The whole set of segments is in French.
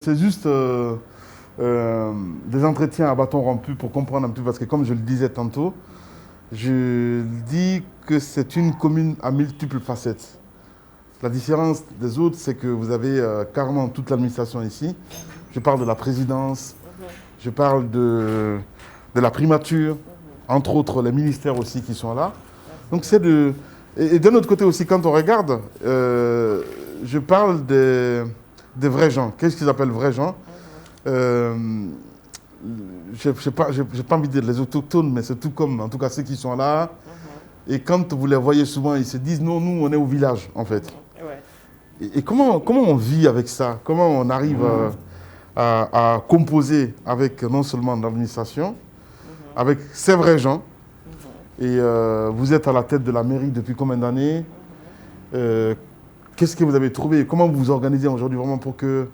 C'est juste des entretiens à bâton rompu pour comprendre un peu, parce que comme je le disais tantôt, je dis que c'est une commune à multiples facettes. La différence des autres, c'est que vous avez carrément toute l'administration ici. Je parle de la présidence, je parle de la primature, entre autres les ministères aussi qui sont là. Donc c'est de... Et d'un autre côté aussi, quand on regarde, je parle des vrais gens. Qu'est-ce qu'ils appellent vrais gens? euh, je n'ai pas envie de dire les autochtones, mais c'est tout comme, en tout cas ceux qui sont là. Et quand vous les voyez souvent, ils se disent non, nous on est au village en fait. Ouais. Et comment on vit avec ça? Comment on arrive à composer avec non seulement l'administration, avec ces vrais gens? Et vous êtes à la tête de la mairie depuis combien d'années? Qu'est-ce que vous avez trouvé? Comment vous vous organisez aujourd'hui vraiment pour que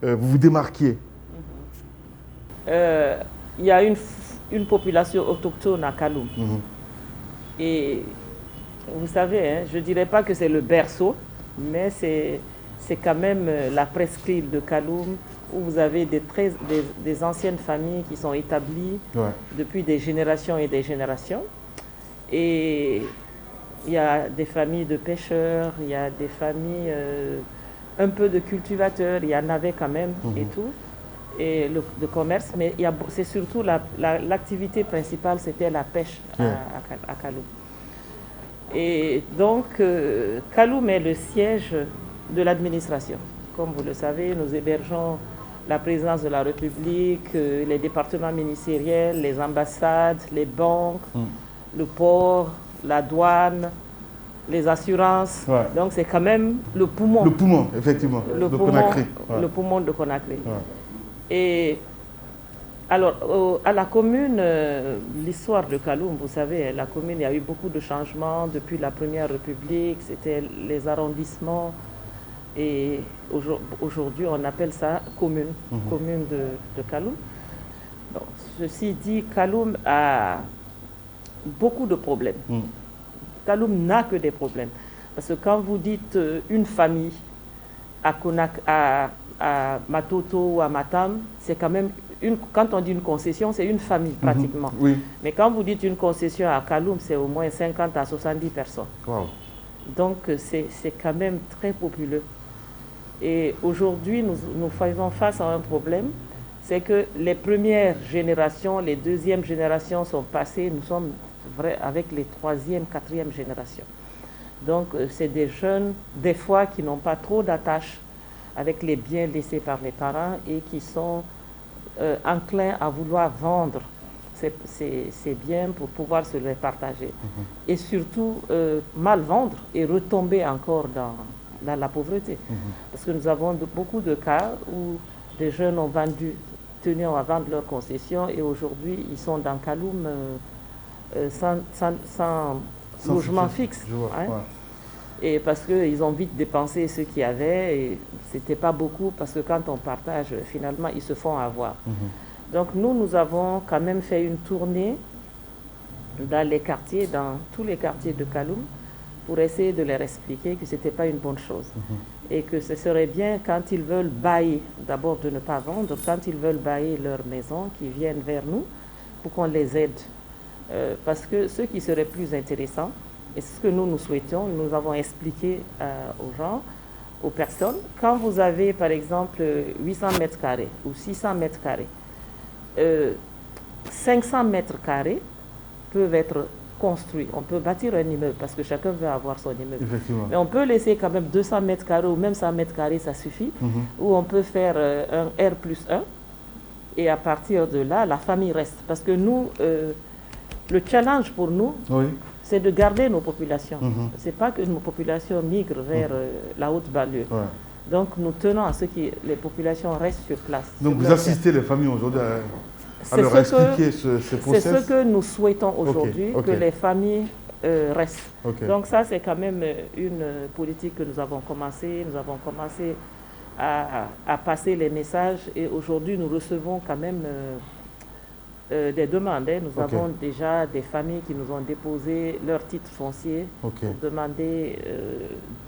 vous vous démarquiez? Il y a une population autochtone à Kaloum. Et vous savez, hein, je ne dirais pas que c'est le berceau, mais c'est quand même la presqu'île de Kaloum où vous avez des anciennes familles qui sont établies depuis des générations et des générations. Et il y a des familles de pêcheurs, il y a des familles un peu de cultivateurs, il y en avait quand même et tout. Et le commerce, mais c'est surtout l'activité principale, c'était la pêche à Kaloum. Et donc, Kaloum est le siège de l'administration. Comme vous le savez, nous hébergeons la présidence de la République, les départements ministériels, les ambassades, les banques, le port, la douane, les assurances. Donc, c'est quand même le poumon. Le poumon, effectivement, le poumon, Conakry. Le poumon de Conakry. Et alors, à la commune, l'histoire de Kaloum, vous savez, la commune, il y a eu beaucoup de changements depuis la Première République, c'était les arrondissements, et aujourd'hui, on appelle ça commune, commune de Kaloum. Bon, ceci dit, Kaloum a beaucoup de problèmes. Kaloum n'a que des problèmes. Parce que quand vous dites une famille à Matoto ou à Matam, c'est quand même quand on dit une concession, c'est une famille pratiquement. Mais quand vous dites une concession à Kaloum, c'est au moins 50 à 70 personnes. Donc c'est quand même très populeux. Et aujourd'hui, nous faisons face à un problème, c'est que les premières générations, les deuxièmes générations sont passées, nous sommes avec les troisième, quatrième générations. Donc c'est des jeunes, des fois, qui n'ont pas trop d'attache avec les biens laissés par les parents et qui sont enclins à vouloir vendre ces biens pour pouvoir se les partager. Et surtout, mal vendre et retomber encore dans la pauvreté. Parce que nous avons beaucoup de cas où des jeunes ont tenu à vendre leur concession et aujourd'hui, ils sont dans Kaloum sans logement fixe. Et parce qu'ils ont vite dépensé ce qu'il y avait, et c'était pas beaucoup, parce que quand on partage, finalement, ils se font avoir. Donc nous avons quand même fait une tournée dans les quartiers, dans tous les quartiers de Kaloum, pour essayer de leur expliquer que c'était pas une bonne chose. Et que ce serait bien, quand ils veulent bailler, d'abord de ne pas vendre, quand ils veulent bailler leur maison, qu'ils viennent vers nous pour qu'on les aide. Parce que ce qui serait plus intéressant, et ce que nous souhaitions, nous avons expliqué aux gens, aux personnes, quand vous avez par exemple 800 mètres carrés ou 600 mètres carrés, 500 mètres carrés peuvent être construits. On peut bâtir un immeuble parce que chacun veut avoir son immeuble. Mais on peut laisser quand même 200 mètres carrés ou même 100 mètres carrés, ça suffit. Ou on peut faire un R+1 et à partir de là, la famille reste. Parce que nous, le challenge pour nous, c'est de garder nos populations. Ce n'est pas que nos populations migrent vers la haute banlieue. Donc nous tenons à ce que les populations restent sur place. Donc vous assistez les familles aujourd'hui à leur expliquer ce process? C'est ce que nous souhaitons aujourd'hui, que les familles restent. Donc ça, c'est quand même une politique que nous avons commencé. Nous avons commencé à passer les messages et aujourd'hui, nous recevons quand même des demandes. Nous avons déjà des familles qui nous ont déposé leur titre foncier pour demander,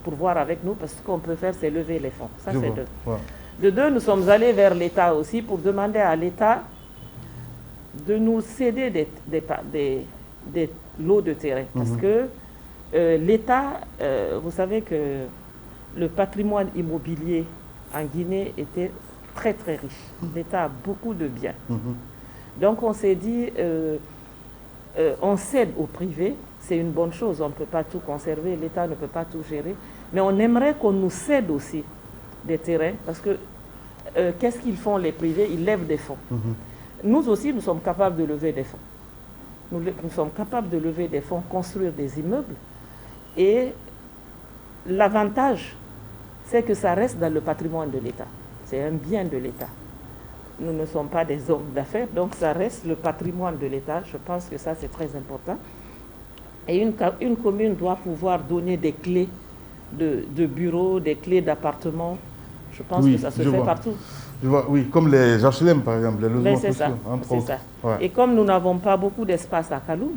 pour voir avec nous, parce que ce qu'on peut faire, c'est lever les fonds. Ça, c'est De deux, nous sommes allés vers l'État aussi pour demander à l'État de nous céder des lots de terrain. Parce que l'État, vous savez que le patrimoine immobilier en Guinée était très très riche. L'État a beaucoup de biens. Donc on s'est dit, on cède au privé, c'est une bonne chose, on ne peut pas tout conserver, l'État ne peut pas tout gérer, mais on aimerait qu'on nous cède aussi des terrains, parce que qu'est-ce qu'ils font les privés? Ils lèvent des fonds. Nous aussi, nous sommes capables de lever des fonds. Nous sommes capables de lever des fonds, construire des immeubles, et l'avantage, c'est que ça reste dans le patrimoine de l'État. C'est un bien de l'État. Nous ne sommes pas des hommes d'affaires, donc ça reste le patrimoine de l'État. Je pense que ça, c'est très important. Et une commune doit pouvoir donner des clés de bureaux, des clés d'appartements. Je pense que ça se fait partout. Je vois, oui, comme les HLM, par exemple, les logements sociaux. C'est ça. Ouais. Et comme nous n'avons pas beaucoup d'espace à Kaloum,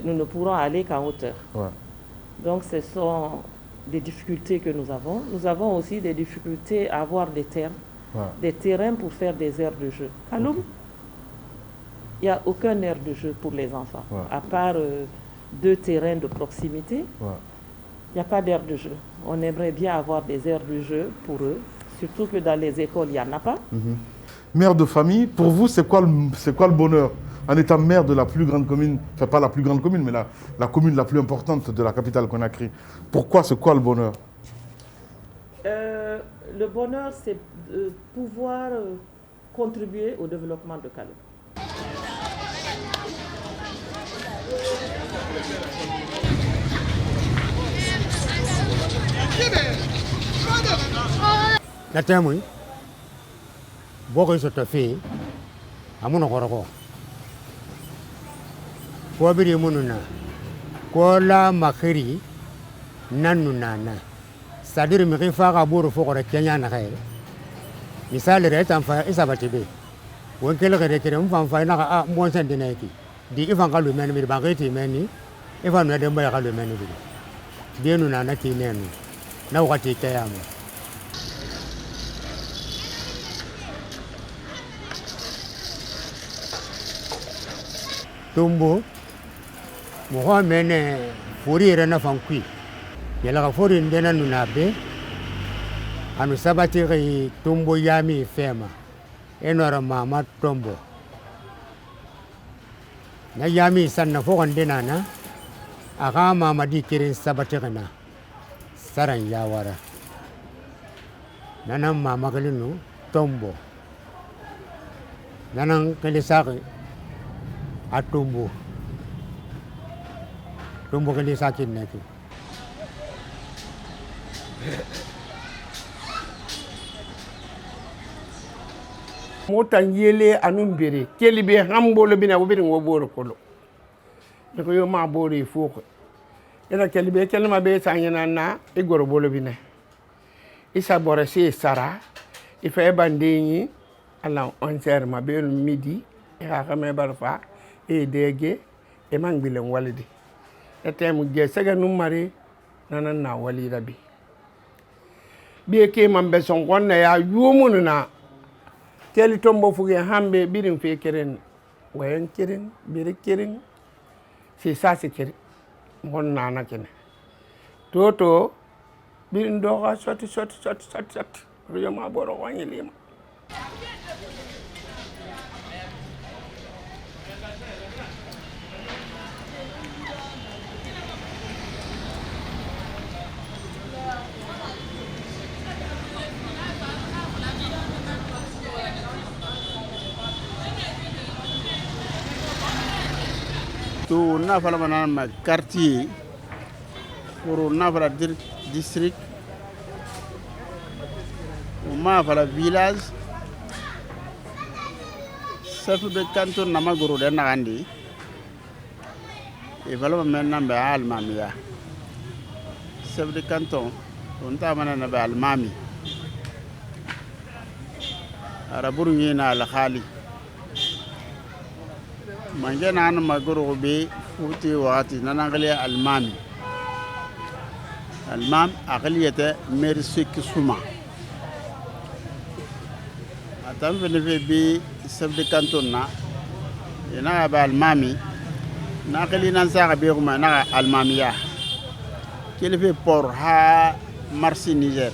nous ne pourrons aller qu'en hauteur. Donc, ce sont des difficultés que nous avons. Nous avons aussi des difficultés à avoir des terrains pour faire des aires de jeu. Kaloum, il n'y a aucun aire de jeu pour les enfants, à part 2 terrains de proximité. Il n'y a pas d'aire de jeu. On aimerait bien avoir des aires de jeu pour eux, surtout que dans les écoles, il n'y en a pas. Mère de famille, pour vous, c'est quoi le bonheur en étant mère de la plus grande commune, enfin pas la plus grande commune, mais la commune la plus importante de la capitale Conakry? Pourquoi, c'est quoi le bonheur? Le bonheur, c'est de pouvoir contribuer au développement de Kaloum. Natemui, Bogo Sotofi, Amunoko, Kwabiri Mununa, Kola Makiri, Nanunana, Sadir Mirifa Buru for a Kenyan hair. Misal Ret and Fire is a batibi. When Kellerim from Fina once and Dinaki, the Ivangalu men with Bagati many, Ivan Redem by Galu many. Dienuna Naki, now what he came. Tumbo, Mohamene, Furi Rena Fanqui, Yelaka Furi Dena Nunabe, and Sabatiri Tumbo Yami Fema, Enora Mama Tombo. Nayami Sanafo and Denana, Agama Madikirin Sabatirana, Saran Yawara, Nanam Magalinu, Tombo, Nanang Kelisari. Atumbu, tumbu kali sakin naki. Motan yele anumbere, keli be hambolo bina wobiri ngoboro kolo. Niko yo ma bori foko. Ena keli be kelma be sanyana na igoro bolo bina. Isa bora si sara, ifa ebandeni ala 11h ma be midi, ira kame barfa. E dege e mangbilen walidi etem ge sega numari nanan na wali rabi bi ke mambe son gonna ya yumun na teli tombo fuge hambe birin fe keren wayan keren bir keren si sa si keren gonna na ken toto birin do ga soti yo ma boro wani lima to nafala manama quartier pour nafala district ou nafala village chef de canton namagoro de nagandi e valama maintenant be almamiya chef de canton on ta manana be almami araburu yina al khali manjana an magoro be futi wati nanangle almami almam aqliyata mersik suma Atam fene bi chef de canton na ina ba almami na kali nan sa be kuma na almamiya kele port ha marché Niger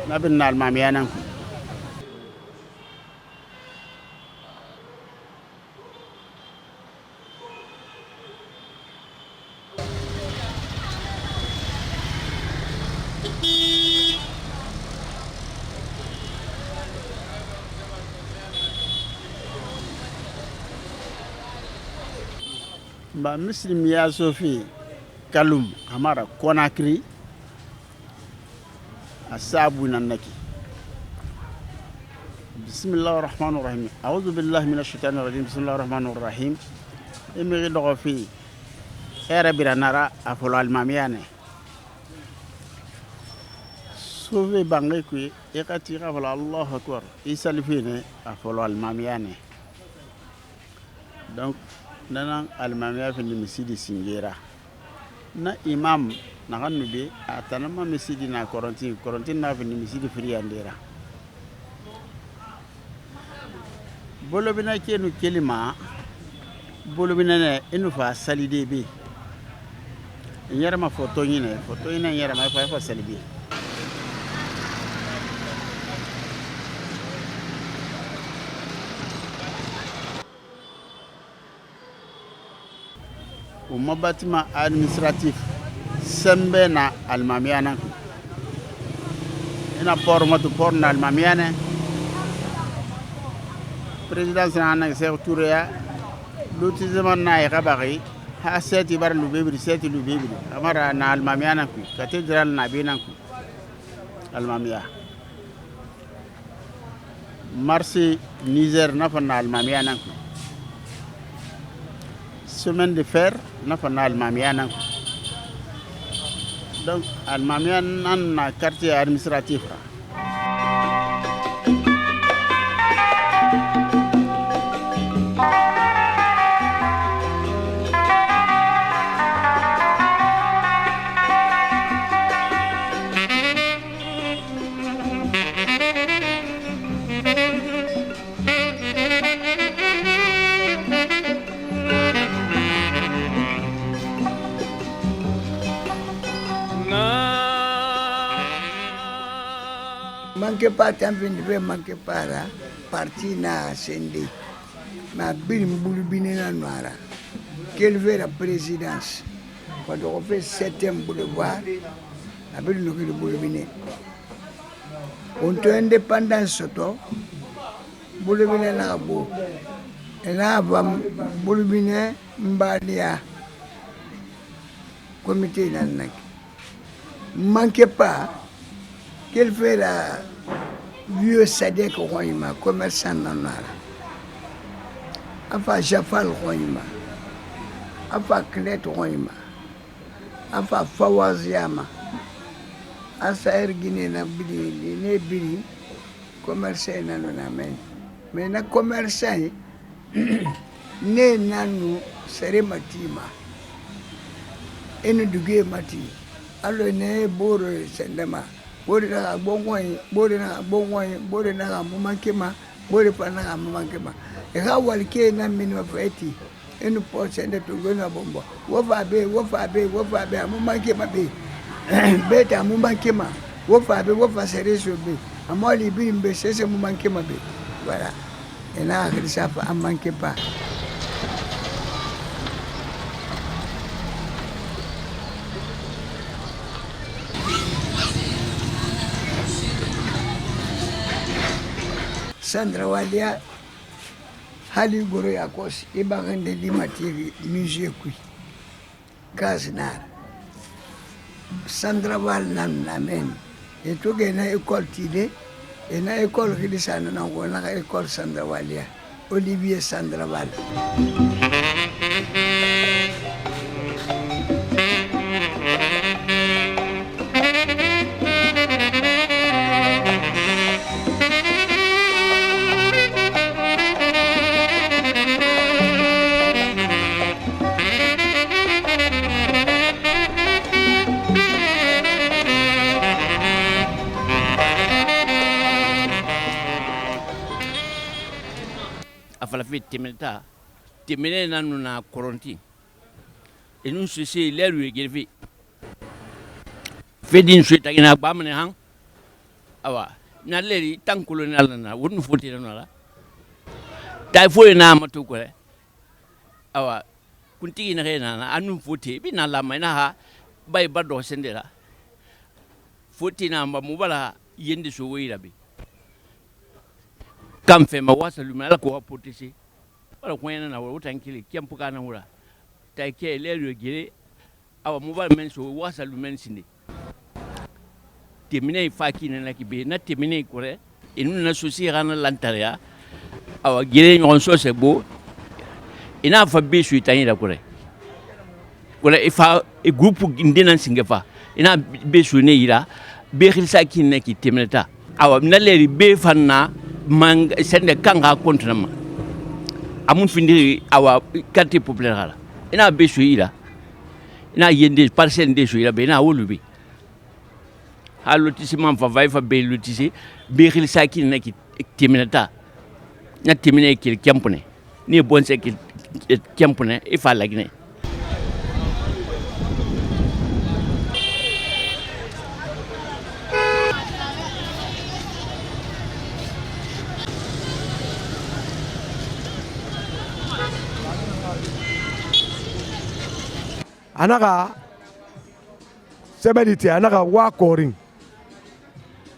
na bin almamiya nan ku ba muslim ya sofi kalum amara Conakry asabu nanaki bismillahir rahmanir rahim a'udhu billahi minash shaitanir rajim bismillahir rahmanir rahim emiri dogo fi era biranara afolo almamiane sofi bangai ku ekati afolo allah akbar isalifine afolo almamiane donc nana almamiya fi misidi singera na imam na kanu be atanama misidi na koronti na fi misidi friandera bolo bina kenu kelima bolo bina ne enu fa salide be nyara ma foto nyine nyara ma fa salide uma bâtiment administratif sembe na almamiana ina port na almamiana président sana Cheikh Touré ya lotissement na ya kabari ha seti bar lubebri amara na almamiana ku cathédrale na binan ku almamia marché Niger na fa na almamiana ku semaine de fer national almamiana donc almamiana na quartier administratif manque pas también manque para parti na sendi ma birim bulubine na noara quelle veut la présidence quand on fait 7e boulevard avec le bulubine on te indépendance soto bulubine na bo ela va bulubine mbalia comité nan manque pas quelle fait la vieux Sadek Royma, commerçant nanara. Afa Jafal Royma. Afa Klet Royma. Afa Fawaziama. Asa Ergine na bili, ne bili, commerçant nanona men. Mais na commerçant, ne nanu sere matima. Enu duge mati. Alors ne boro sendema. Bore na bongoi bore na mumakema bore pana na mumakema e ga walike na minwa feti enu po sende to gona bombo wo fa be mumakema be beta mumakema wo fa sereso be amoli bi mbe sese mumakema be voilà et là ça fa manque pas Sandra Walia hali goro ya kosi ibagande di matiri musée kui Gaznar Sandra Wal nan amen et to gena école tide et na école kilisana na ko na école Sandra Walia Olivier Sandra Wal afala fe temelta temene nanu na koronti e nun sese leru e gelfi fedin suita ina bamne hang awa na leri tan colonial na wonu foti na la tay fo na matu ko awa kunti na na anu foti bi na la mai na ha bay bado sendela foti na mba mubala yende so wira bi kam fe ma wasa lumala ko potisi wala ko yana na wuta nkili kyampuka na wura tay ke leru gire awa mubala men so wasa lumen sinde temine faki na ki be na temine kore inu na sosi rana lantaria awa gire ngon so se bo ina fa be su itani da kore wala ifa e groupe indina singefa ina be su ne ira be khilsa ki ne ki temineta awa na leri be fanna man sende kanga kontrama amun findi awa quartier populaire ina be su ira ina yende parcelle de su ira be na wolubi a lotissement fa vai fa be lotissé be khil sakin na ki teminata na temine ki kempone ni bon se ki kempone e fa lagne anaka sebediti anaka wa koring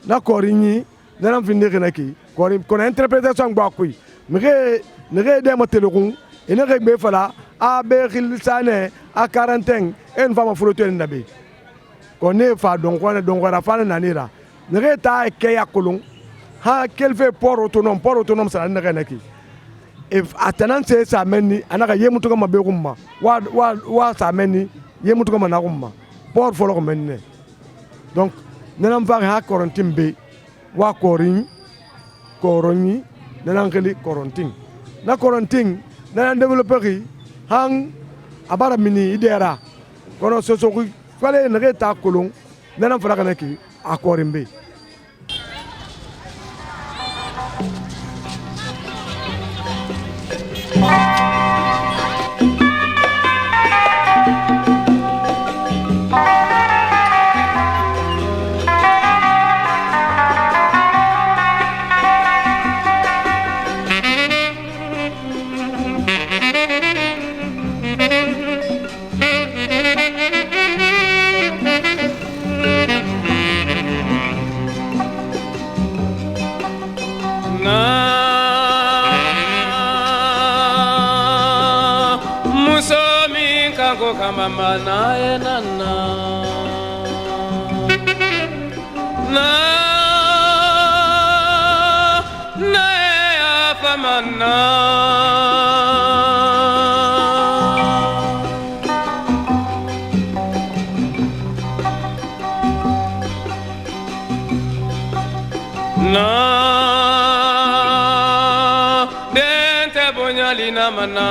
na korinyi na mfinde kenaki korin kona interprétation gba koy mege de matelukun ina ke be fala a be khil sane a quarantaine en fama froto en nabe koné fa donc ra fa na nira nege ta ke yakulun ha kel fait port autonome ça na kenaki if atenance sa menni anaka yemutu kama be kumma wa sa menni yemutu kama na kumma port folo ko menne donc nanam fa ha korontin be wa korin koroni nanam kali korontin na korontin nanam développer hang abara mini idera kono soso ku fale na ta kolon nanam fa kana ki akorin be Mama na enana na ya famana na dente bonyalina mana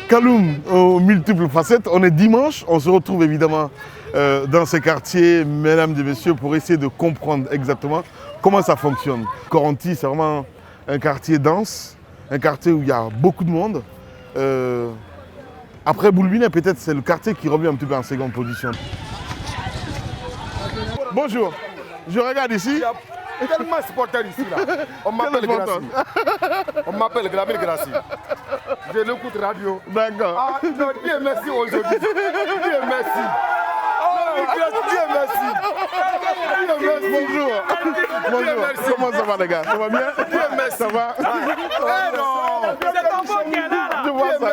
Kaloum aux multiples facettes. On est dimanche, on se retrouve évidemment dans ces quartiers, mesdames et messieurs, pour essayer de comprendre exactement comment ça fonctionne. Koronti, c'est vraiment un quartier dense, un quartier où il y a beaucoup de monde. Après Boulbine, peut-être c'est le quartier qui revient un petit peu en seconde position. Bonjour, je regarde ici. Il y a tellement de supporters ici là. On m'appelle Grassi. On m'appelle Glamil Grassi. Je l'écoute radio. D'accord. Ah, non, Dieu merci aujourd'hui. Dieu merci. Oh, Dieu merci. Dieu merci. Bonjour. Bonjour. Merci. Comment ça va les gars? Ça va bien? Dieu merci. Ça va? Eh non. C'est ton beau qui est là. Je vois ça.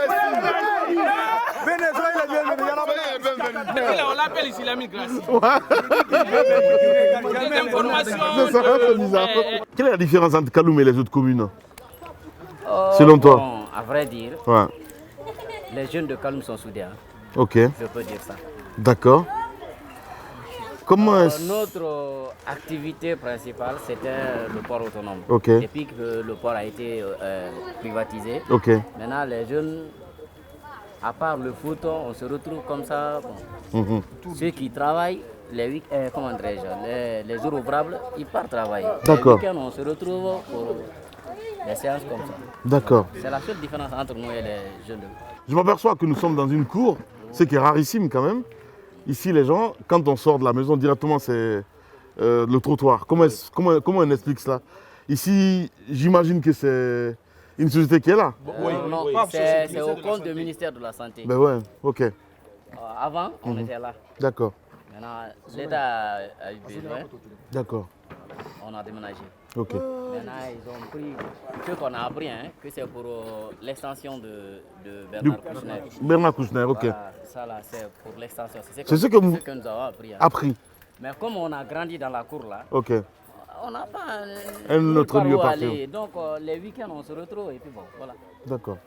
On l'appelle ici l'ami Grassi. C'est ça, c'est bizarre. Quelle est la différence entre Kaloum et les autres communes? selon toi? Bon, à vrai dire, Ouais. les jeunes de Kaloum sont soudés. Ok. Je peux dire ça. D'accord. Comment notre activité principale, c'était le port autonome. Ok. Depuis que le port a été privatisé, Ok. maintenant les jeunes, à part le foot, on se retrouve comme ça. Bon. Ceux qui travaillent, les jours ouvrables, ils partent travailler. D'accord. Les week-ends, on se retrouve pour des séances comme ça. D'accord. C'est la seule différence entre nous et les jeunes. Je m'aperçois que nous sommes dans une cour, ce qui est rarissime quand même. Ici, les gens, quand on sort de la maison, directement, c'est le trottoir. Comment on explique cela? Ici, j'imagine que c'est une société qui est là. Non, c'est au compte du ministère de la Santé. Ben ouais, ok. Avant, on était là. D'accord. Maintenant, l'État a eu besoin. D'accord. On a déménagé. Ok. Maintenant, ils ont pris ce qu'on a appris, hein, que c'est pour l'extension de Bernard Kouchner. Bernard Kouchner, ok. Voilà, ça là, c'est pour l'extension. C'est ce que nous avons appris. Hein. Appris. Mais comme on a grandi dans la cour là, ok. On n'a pas un autre lieu partir. Donc les week-ends, on se retrouve et puis bon, voilà. D'accord.